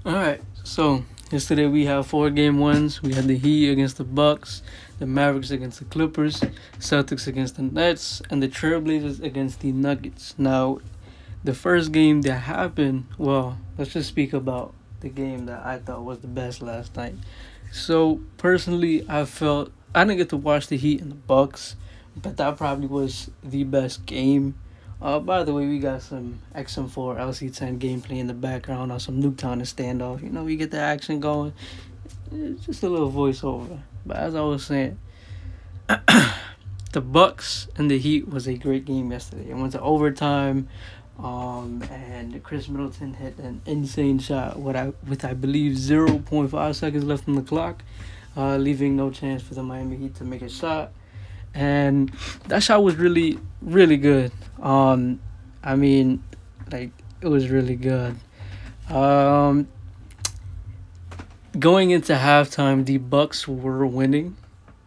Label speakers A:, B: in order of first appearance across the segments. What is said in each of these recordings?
A: All right. So yesterday we have 4 game ones. We had the Heat against the Bucks, the Mavericks against the Clippers, Celtics against the Nets, and the Trailblazers against the Nuggets. Now, the first game that happened. Well, let's just speak about the game that I thought was the best last night. So personally, I felt I didn't get to watch the Heat and the Bucks, but that probably was the best game. By the way, we got some XM4 LC10 gameplay in the background on some Nuketown and standoff. We get the action going. It's just a little voiceover. But as I was saying, the Bucks and the Heat was a great game yesterday. It went to overtime, and Chris Middleton hit an insane shot with I believe 0.5 seconds left on the clock, leaving no chance for the Miami Heat to make a shot. And that shot was really, really good. I mean, like, it was really good. Um, Going into halftime, the Bucks were winning,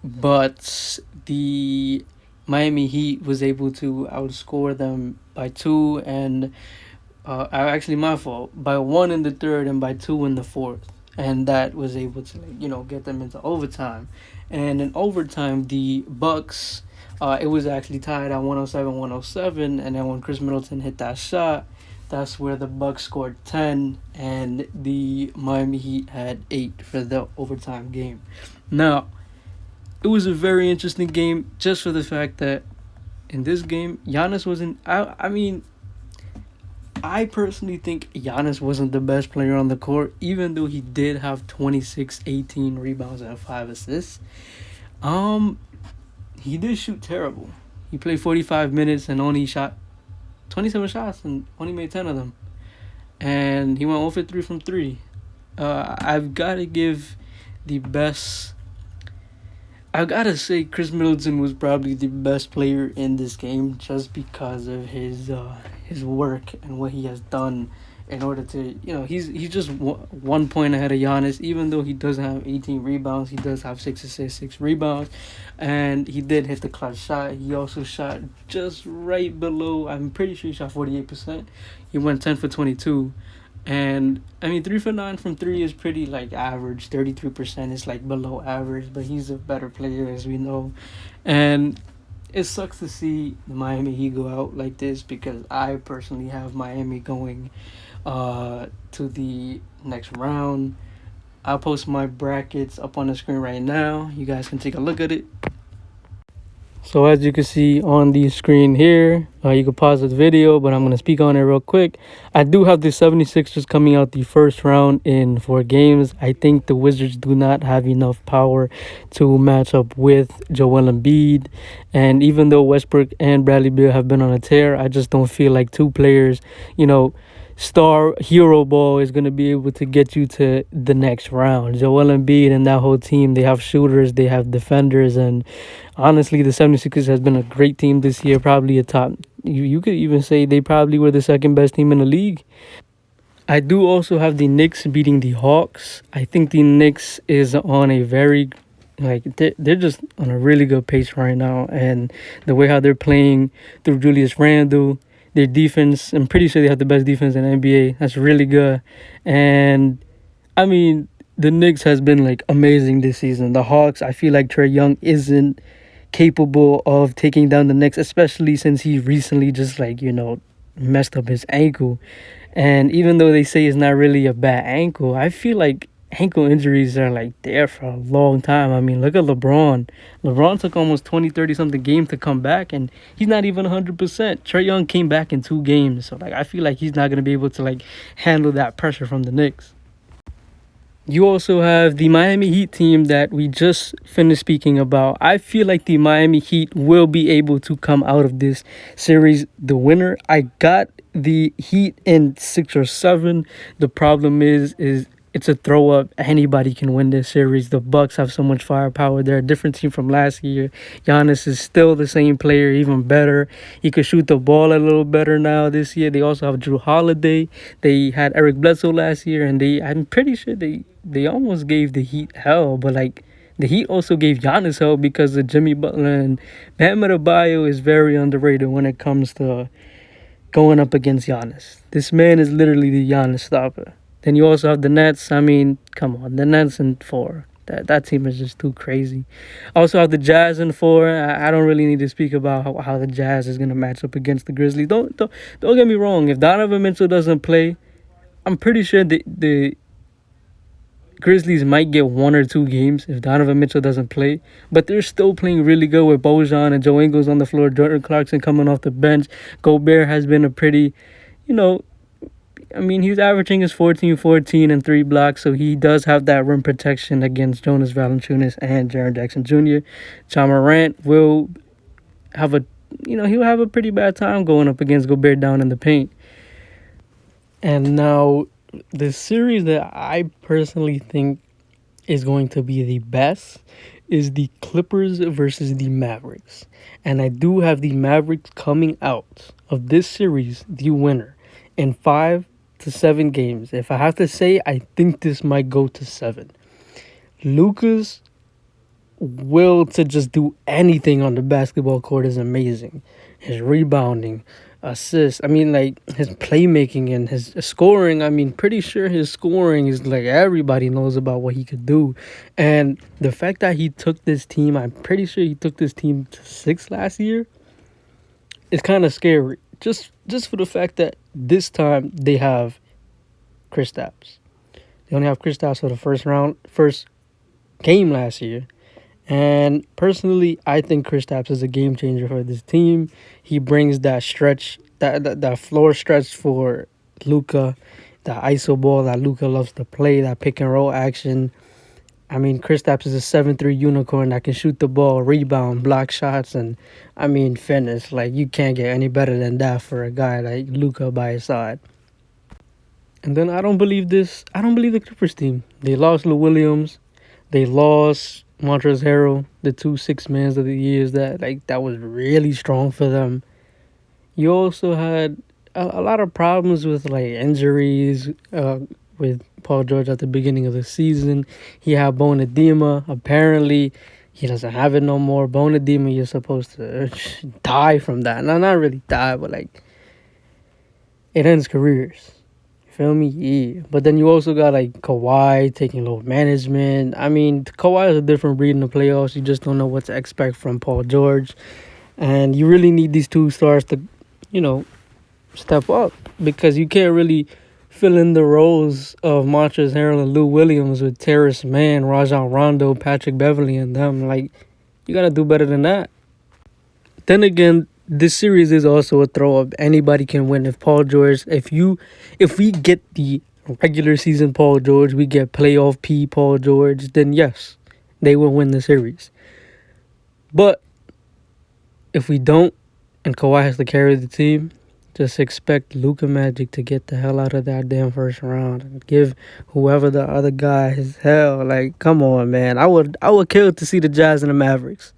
A: but the Miami Heat was able to outscore them by two, and actually my fault, by one in the third and by two in the fourth, and that was able to get them into overtime. And in overtime, the Bucks, it was actually tied at 107-107, and then when Chris Middleton hit that shot, that's where the Bucks scored 10 and the Miami Heat had 8 for the overtime game. Now, it was a very interesting game just for the fact that in this game, Giannis wasn't. I mean, I personally think Giannis wasn't the best player on the court, even though he did have 26, 18 rebounds, and 5 assists. Um, he did shoot terrible. He played 45 minutes and only shot 27 shots and only made 10 of them. And he went 0 for 3 from 3. I've got to give the best. I've got to say Chris Middleton was probably the best player in this game just because of his work and what he has done in order to, he's just 1 point ahead of Giannis. Even though he doesn't have 18 rebounds, he does have 6 assists, 6 rebounds, and he did hit the clutch shot. He also shot just right below, I'm pretty sure he shot 48%. He went 10 for 22. And I mean, 3 for 9 from 3 is pretty like average. 33% is like below average, but he's a better player, as we know. And it sucks to see the Miami Heat go out like this because I personally have Miami going to the next round. I'll post my brackets up on the screen right now. You guys can take a look at it. So as you can see on the screen here, you can pause the video, but I'm going to speak on it real quick. I do have the 76ers coming out the first round in 4 games. I think the Wizards do not have enough power to match up with Joel Embiid. And even though Westbrook and Bradley Beal have been on a tear, I just don't feel like 2 players, star hero ball is going to be able to get you to the next round. Joel Embiid and that whole team, they have shooters, they have defenders, and honestly, the 76ers has been a great team this year, probably a top. You could even say they probably were the second best team in the league. I do also have the Knicks beating the Hawks. I think the Knicks is on a very they're just on a really good pace right now, and the way how they're playing through Julius Randle, their defense, I'm pretty sure they have the best defense in the NBA. That's really good. And I mean, the Knicks has been like amazing this season. The Hawks, I feel like Trae Young isn't capable of taking down the Knicks, especially since he recently just messed up his ankle. And even though they say it's not really a bad ankle, I feel like ankle injuries are like there for a long time. I mean, look at LeBron. LeBron took almost 20, 30 something games to come back, and he's not even 100%. Trae Young came back in 2 games. So I feel like he's not going to be able to handle that pressure from the Knicks. You also have the Miami Heat team that we just finished speaking about. I feel like the Miami Heat will be able to come out of this series the winner. I got the Heat in 6 or 7. The problem is it's a throw up. Anybody can win this series. The Bucks have so much firepower. They're a different team from last year. Giannis is still the same player, even better. He could shoot the ball a little better now this year. They also have Drew Holiday. They had Eric Bledsoe last year, and I'm pretty sure they almost gave the Heat hell, but the Heat also gave Giannis hell because of Jimmy Butler, and Bam Adebayo is very underrated when it comes to going up against Giannis. This man is literally the Giannis stopper. Then you also have the Nets. I mean, come on, the Nets in 4. That team is just too crazy. Also have the Jazz in 4. I don't really need to speak about how the Jazz is gonna match up against the Grizzlies. Don't get me wrong. If Donovan Mitchell doesn't play, I'm pretty sure the Grizzlies might get 1 or 2 games if Donovan Mitchell doesn't play, but they're still playing really good with Bojan and Joe Ingles on the floor, Jordan Clarkson coming off the bench. Gobert has been a pretty, you know, I mean, he's averaging his 14, 14, and 3 blocks, so he does have that rim protection against Jonas Valanciunas and Jaren Jackson Jr. John Morant will have he'll have a pretty bad time going up against Gobert down in the paint. And now, the series that I personally think is going to be the best is the Clippers versus the Mavericks. And I do have the Mavericks coming out of this series, the winner, in 5 to 7 games. If I have to say, I think this might go to 7. Luka's will to just do anything on the basketball court is amazing. His rebounding, assists, I mean, like, his playmaking and his scoring. I mean, pretty sure his scoring is like everybody knows about what he could do. And the fact that he took this team, I'm pretty sure he took this team to 6 last year, is kind of scary. Just for the fact that this time they have Kristaps. They only have Kristaps for the first game last year. And personally, I think Kristaps is a game changer for this team. He brings that stretch, that floor stretch for Luka, that iso ball that Luka loves to play, that pick and roll action. I mean, Kristaps is a 7'3" unicorn that can shoot the ball, rebound, block shots, and I mean, finish. Like, you can't get any better than that for a guy like Luka by his side. And then I don't believe the Clippers team. They lost Lou Williams. They lost Montrezl Harrell, the 2 6-mans of the years that was really strong for them. You also had a lot of problems with like injuries with Paul George at the beginning of the season. He had bone edema. Apparently, he doesn't have it no more. Bone edema, you're supposed to die from that. No, not really die, but like it ends careers. Feel me? Yeah. But then you also got like Kawhi taking load management. I mean, Kawhi is a different breed in the playoffs. You just don't know what to expect from Paul George. And you really need these 2 stars to, step up. Because you can't really fill in the roles of Montrezl Harrell and Lou Williams with Terrence Mann, Rajon Rondo, Patrick Beverley, and them. Like, you got to do better than that. Then again, this series is also a throw up. Anybody can win. If Paul George, if we get the regular season Paul George, we get playoff P Paul George, then yes, they will win the series. But if we don't, and Kawhi has to carry the team, just expect Luka Magic to get the hell out of that damn first round and give whoever the other guy his hell. Like, come on, man. I would kill to see the Jazz and the Mavericks.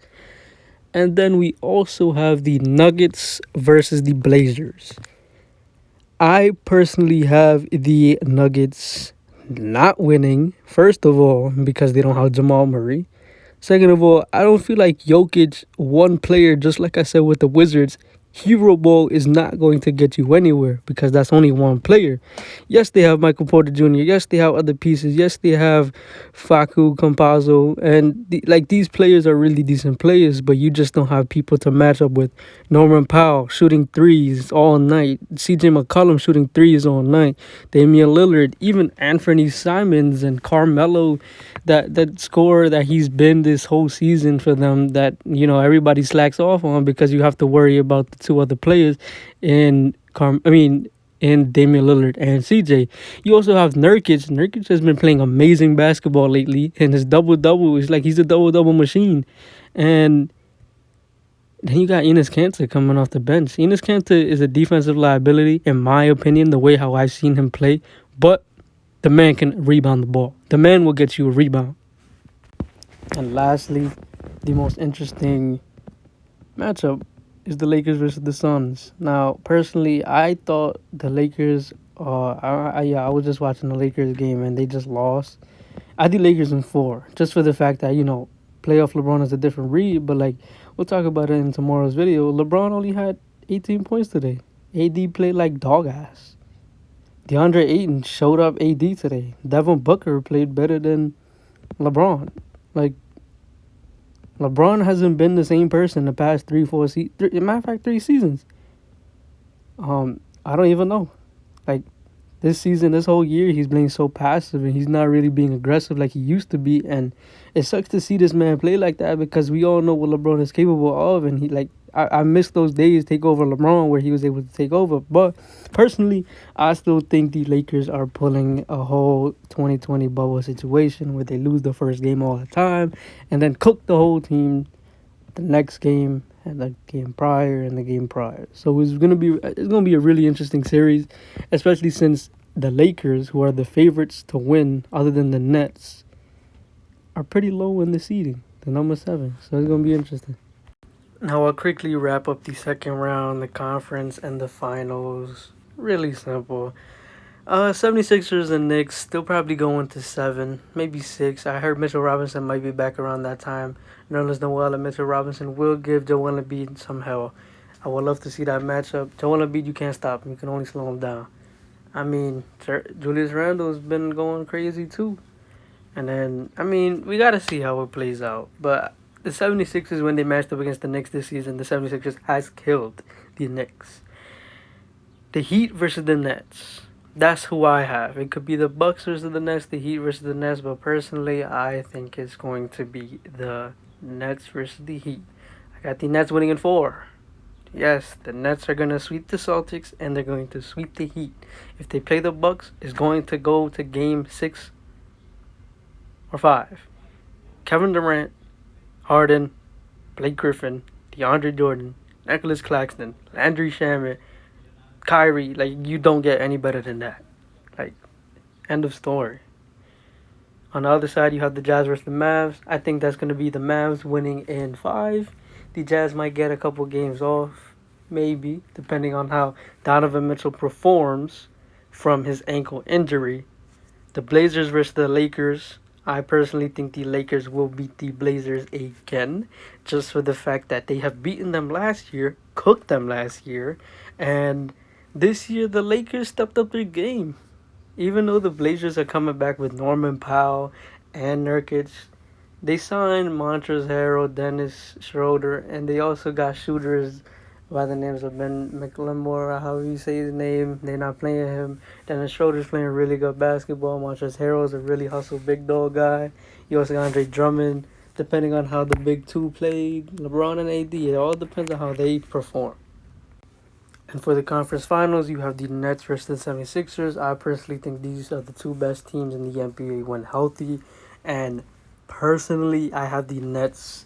A: And then we also have the Nuggets versus the Blazers. I personally have the Nuggets not winning, first of all, because they don't have Jamal Murray. Second of all, I don't feel like Jokic, one player, just like I said with the Wizards, hero ball is not going to get you anywhere because that's only one player. Yes, they have Michael Porter Jr. Yes, they have other pieces. Yes, they have Facu, Campazzo. And these players are really decent players, but you just don't have people to match up with. Norman Powell shooting threes all night. CJ McCollum shooting threes all night. Damian Lillard, even Anthony Simons and Carmelo, that scorer that he's been this whole season for them that, everybody slacks off on because you have to worry about the 2 other players in Damian Lillard and CJ. You also have Nurkic. Nurkic has been playing amazing basketball lately, and his double-double is like he's a double-double machine. And then you got Enes Kanter coming off the bench. Enes Kanter is a defensive liability, in my opinion, the way how I've seen him play. But the man can rebound the ball. The man will get you a rebound. And lastly, the most interesting matchup is the Lakers versus the Suns. Now, personally, I thought the Lakers, I was just watching the Lakers game and they just lost. I think Lakers in 4, just for the fact that, playoff LeBron is a different breed, but we'll talk about it in tomorrow's video. LeBron only had 18 points today. AD played like dog ass. DeAndre Ayton showed up AD today. Devin Booker played better than LeBron. Like, LeBron hasn't been the same person the past 3 seasons. I don't even know. Like, this season, this whole year, he's playing so passive and he's not really being aggressive like he used to be. And it sucks to see this man play like that because we all know what LeBron is capable of. And I miss those days, take over LeBron, where he was able to take over. But personally, I still think the Lakers are pulling a whole 2020 bubble situation where they lose the first game all the time and then cook the whole team the next game and the game prior and the game prior. So it's gonna be a really interesting series, especially since the Lakers, who are the favorites to win, other than the Nets, are pretty low in the seeding, the number 7. So it's gonna be interesting. Now I'll quickly wrap up the second round, the conference, and the finals. Really simple. 76ers and Knicks still probably going to 7, maybe 6. I heard Mitchell Robinson might be back around that time. Nerlens Noel and Mitchell Robinson will give Joel Embiid some hell. I would love to see that matchup. Joel Embiid, you can't stop him. You can only slow him down. I mean, Julius Randle's been going crazy too. And then, I mean, we got to see how it plays out. But the 76ers, when they matched up against the Knicks this season, the 76ers has killed the Knicks. The Heat versus the Nets. That's who I have. It could be the Bucks versus the Nets, the Heat versus the Nets, but personally, I think it's going to be the Nets versus the Heat. I got the Nets winning in 4. Yes, the Nets are going to sweep the Celtics, and they're going to sweep the Heat. If they play the Bucks, it's going to go to game 6 or 5. Kevin Durant, Harden, Blake Griffin, DeAndre Jordan, Nicholas Claxton, Landry Shamet, Kyrie, like, you don't get any better than that. Like, end of story. On the other side, you have the Jazz versus the Mavs. I think that's going to be the Mavs winning in 5. The Jazz might get a couple games off, maybe, depending on how Donovan Mitchell performs from his ankle injury. The Blazers versus the Lakers. I personally think the Lakers will beat the Blazers again, just for the fact that they have beaten them last year, cooked them last year, and this year, the Lakers stepped up their game. Even though the Blazers are coming back with Norman Powell and Nurkic, they signed Montrezl Harrell, Dennis Schroeder, and they also got shooters by the names of Ben McLemore, however you say his name. They're not playing him. Dennis Schroeder's playing really good basketball. Montrezl Harrell is a really hustle big dog guy. You also got Andre Drummond. Depending on how the big two played, LeBron and AD, it all depends on how they perform. And for the conference finals, you have the Nets versus the 76ers. I personally think these are the two best teams in the NBA when healthy. And personally, I have the Nets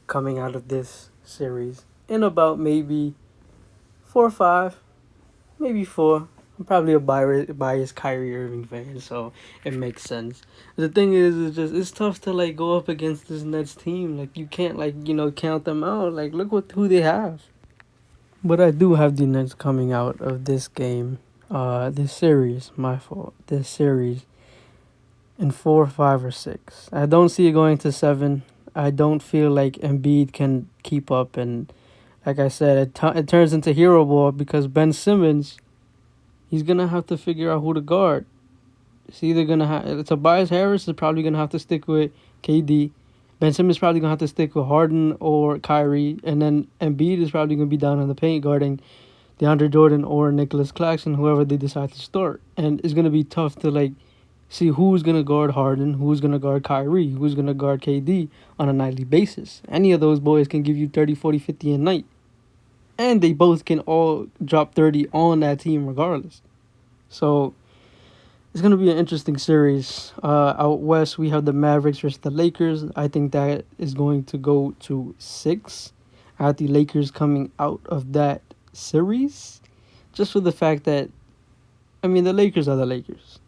A: coming out of this series in about maybe 4 or 5, maybe 4. I'm probably a biased Kyrie Irving fan, so it makes sense. The thing is, it's tough to like go up against this Nets team. Like, you can't count them out. Like, look who they have. But I do have the Nets coming out of this game, this series, my fault, this series, in 4, 5, or 6. I don't see it going to 7. I don't feel like Embiid can keep up. And like I said, it turns into hero ball because Ben Simmons, he's going to have to figure out who to guard. It's either going to have, Tobias Harris is probably going to have to stick with KD. Ben Simmons is probably going to have to stick with Harden or Kyrie. And then Embiid is probably going to be down in the paint guarding DeAndre Jordan or Nicholas Claxton, whoever they decide to start. And it's going to be tough to, like, see who's going to guard Harden, who's going to guard Kyrie, who's going to guard KD on a nightly basis. Any of those boys can give you 30, 40, 50 a night. And they both can all drop 30 on that team regardless. So it's going to be an interesting series. Out west, we have the Mavericks versus the Lakers. I think that is going to go to 6. I have the Lakers coming out of that series. Just for the fact that, I mean, the Lakers are the Lakers,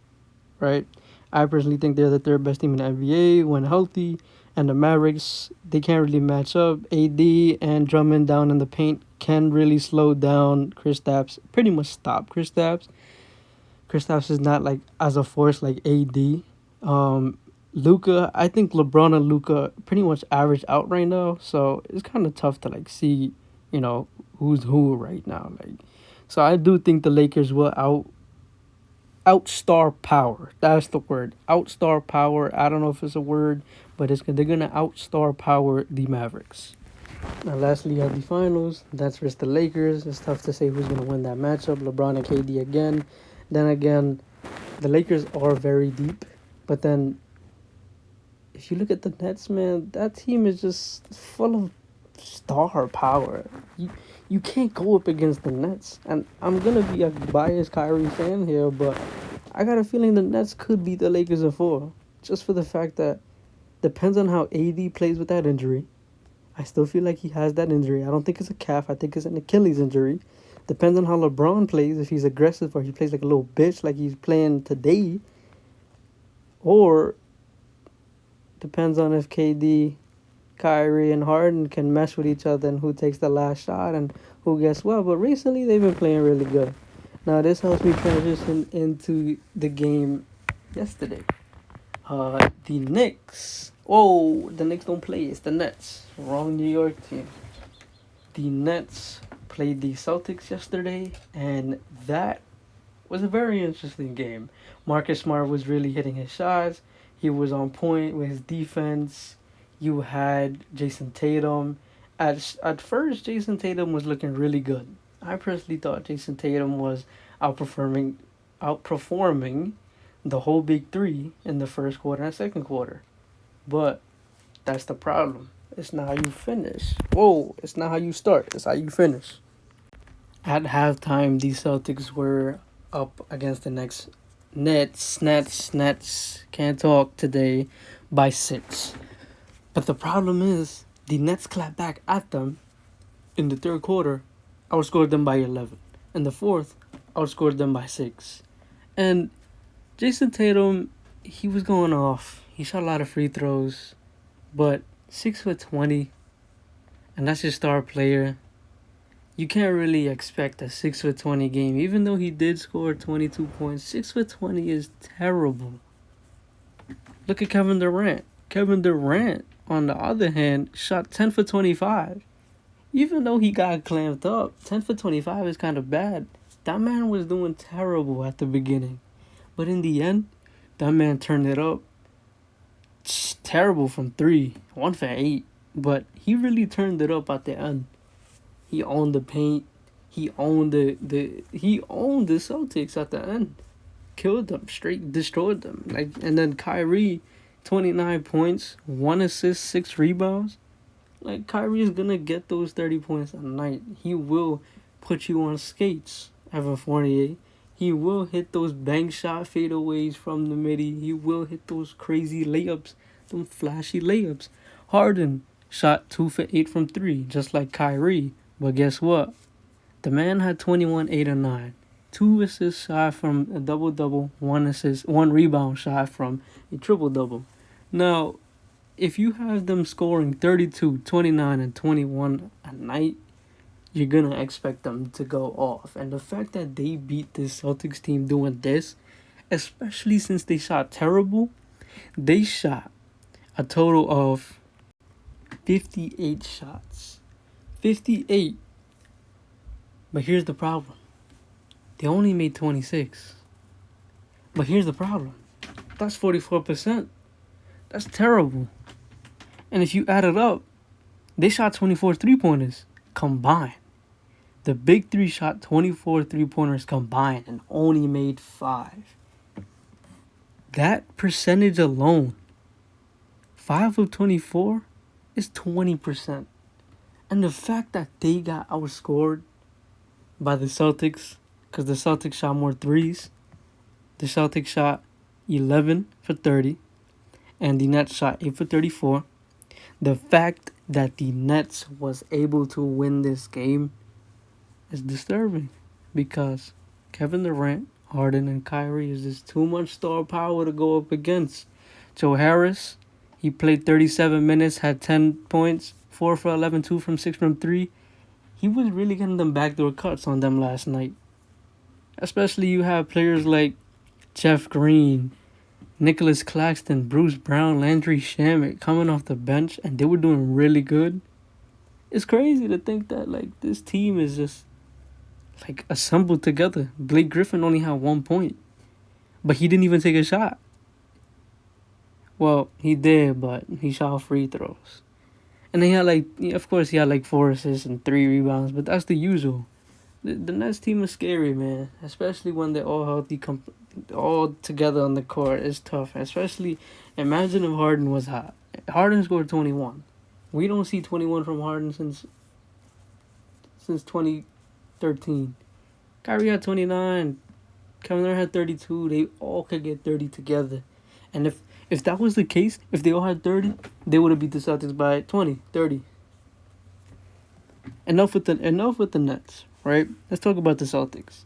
A: right? I personally think they're the 3rd best team in the NBA when healthy. And the Mavericks, they can't really match up. AD and Drummond down in the paint can really slow down Kristaps. Pretty much stop Kristaps. Kristaps is not like as a force like AD. Luka, I think LeBron and Luka pretty much average out right now, so it's kind of tough to like see, who's who right now. Like, so I do think the Lakers will outstar power. That's the word. Outstar power. I don't know if it's a word, but they're gonna outstar power the Mavericks. Now, lastly, at the finals, that's versus the Lakers. It's tough to say who's gonna win that matchup. LeBron and KD again. Then again, the Lakers are very deep, but then if you look at the Nets, man, that team is just full of star power. You can't go up against the Nets. And I'm gonna be a biased Kyrie fan here, but I got a feeling the Nets could beat the Lakers in 4. Just for the fact that depends on how AD plays with that injury. I still feel like he has that injury. I don't think it's a calf. I think it's an Achilles injury. Depends on how LeBron plays. If he's aggressive or he plays like a little bitch like he's playing today. Or depends on if KD, Kyrie, and Harden can mesh with each other and who takes the last shot and who gets what. But recently they've been playing really good. Now this helps me transition into the game yesterday. The Knicks. Oh, the Knicks don't play. It's the Nets. Wrong New York team. The Nets played the Celtics yesterday, and that was a very interesting game. Marcus Smart was really hitting his shots. He was on point with his defense. You had Jason Tatum. At first, Jason Tatum was looking really good. I personally thought Jason Tatum was outperforming the whole big three in the first quarter and second quarter. But that's the problem. It's not how you finish. Whoa, it's not how you start. It's how you finish. At halftime, the Celtics were up against the Nets, can't talk today, by 6. But the problem is, the Nets clapped back at them in the third quarter, outscored them by 11. In the fourth, outscored them by 6. And Jason Tatum, he was going off. He shot a lot of free throws, but 6'20", and that's your star player. You can't really expect a 6'20" game, even though he did score 22 points. 6'20" is terrible. Look at Kevin Durant. Kevin Durant, on the other hand, shot 10 for 25. Even though he got clamped up, 10 for 25 is kind of bad. That man was doing terrible at the beginning. But in the end, that man turned it up. It's terrible from 3, 1 for 8. But he really turned it up at the end. He owned the paint. He owned the Celtics at the end. Killed them, straight destroyed them. And then Kyrie, 29 points, 1 assist, 6 rebounds. Kyrie is gonna get those 30 points a night. He will put you on skates, Evan Fournier. He will hit those bank shot fadeaways from the midi. He will hit those crazy layups, them flashy layups. Harden shot 2 for 8 from 3, just like Kyrie. But guess what? The man had 21, 8, and 9. 2 assists shy from a double-double, 1 assist, 1 rebound shy from a triple-double. Now, if you have them scoring 32, 29, and 21 a night, you're going to expect them to go off. And the fact that they beat this Celtics team doing this, especially since they shot terrible, they shot a total of 58 shots. 58. But here's the problem. They only made 26. But here's the problem. That's 44%. That's terrible. And if you add it up, they shot 24 3-pointers combined. The big three shot 24 3-pointers combined and only made 5. That percentage alone, 5 of 24, is 20%. And the fact that they got outscored by the Celtics, because the Celtics shot more threes. The Celtics shot 11 for 30, and the Nets shot 8 for 34. The fact that the Nets was able to win this game is disturbing, because Kevin Durant, Harden, and Kyrie is just too much star power to go up against. Joe Harris, he played 37 minutes, had 10 points, 4 for 11, 2 from 6 from 3. He was really getting them backdoor cuts on them last night. Especially you have players like Jeff Green, Nicholas Claxton, Bruce Brown, Landry Shamet coming off the bench, and they were doing really good. It's crazy to think that this team is just assembled together. Blake Griffin only had 1 point. but he didn't even take a shot. Well, he did, but he shot free throws. And he had like, of course, he had like 4 assists and 3 rebounds, but that's the usual. The Nets team is scary, man. Especially when they're all healthy, all together on the court. It's tough. Especially, imagine if Harden was hot. Harden scored 21. We don't see 21 from Harden since 2013. Kyrie had 29. Kevin Durant had 32. They all could get 30 together. And if that was the case, if they all had 30, they would have beat the Celtics by 20, 30. Enough with the Nets, right? Let's talk about the Celtics.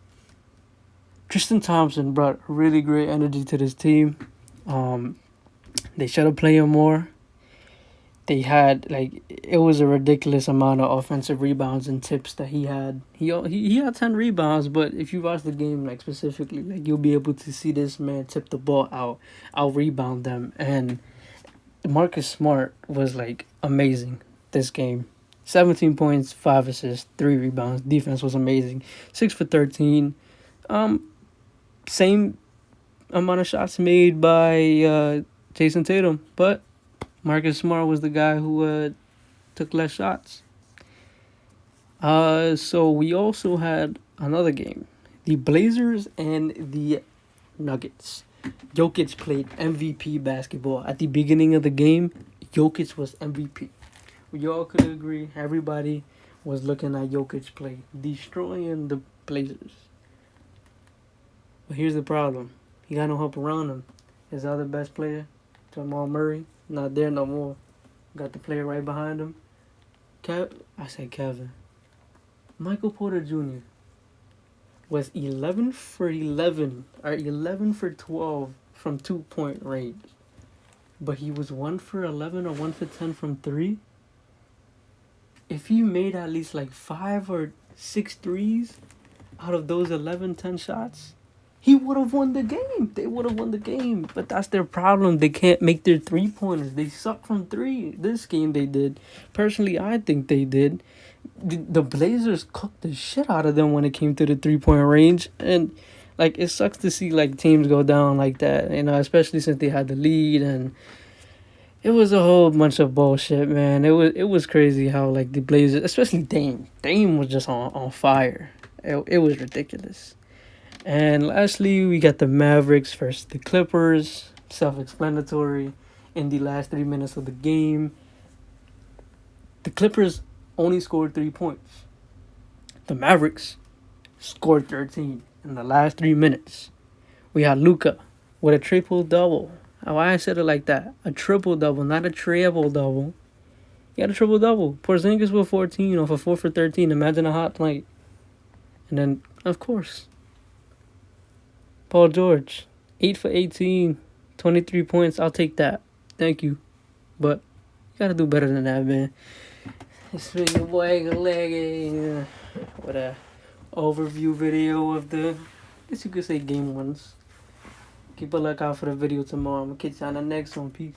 A: Tristan Thompson brought really great energy to this team. They should have played him more. They had it was a ridiculous amount of offensive rebounds and tips that he had. He had 10 rebounds, but if you watch the game specifically, you'll be able to see this man tip the ball out rebound them. And Marcus Smart was amazing this game. 17 points, 5 assists, 3 rebounds. Defense was amazing. 6 for 13. Same amount of shots made by Jason Tatum, but Marcus Smart was the guy who took less shots. So we also had another game. The Blazers and the Nuggets. Jokic played MVP basketball. At the beginning of the game, Jokic was MVP. We all could agree. Everybody was looking at Jokic play, destroying the Blazers. But here's the problem. He got no help around him. His other best player, Jamal Murray, not there no more. Got the player right behind him. Kevin. Michael Porter Jr. was 11 for 11 or 11 for 12 from 2-point range. But he was 1 for 11 or 1 for 10 from 3. If he made at least 5 or 6 threes out of those 10 shots, he would have won the game. They would have won the game. But that's their problem. They can't make their 3-pointers. They suck from 3. This game they did. Personally, I think they did. The Blazers cooked the shit out of them when it came to the 3-point range. And, it sucks to see, teams go down like that. Especially since they had the lead. And it was a whole bunch of bullshit, man. It was crazy how, the Blazers, especially Dame. Dame was just on fire. It was ridiculous. And lastly, we got the Mavericks versus the Clippers. Self-explanatory. In the last 3 minutes of the game, the Clippers only scored 3 points. The Mavericks scored 13 in the last 3 minutes. We had Luka with a triple-double. Why I said it like that? A triple-double, not a treble-double. He had a triple-double. Porzingis with 14 off a 4 for 13. Imagine a hot night. And then, of course, Paul George, 8 for 18, 23 points. I'll take that. Thank you. But you got to do better than that, man. It's been your boy Leggy with a overview video of the, I guess you could say, game ones. Keep a lookout for the video tomorrow. I'm going to catch you on the next one. Peace.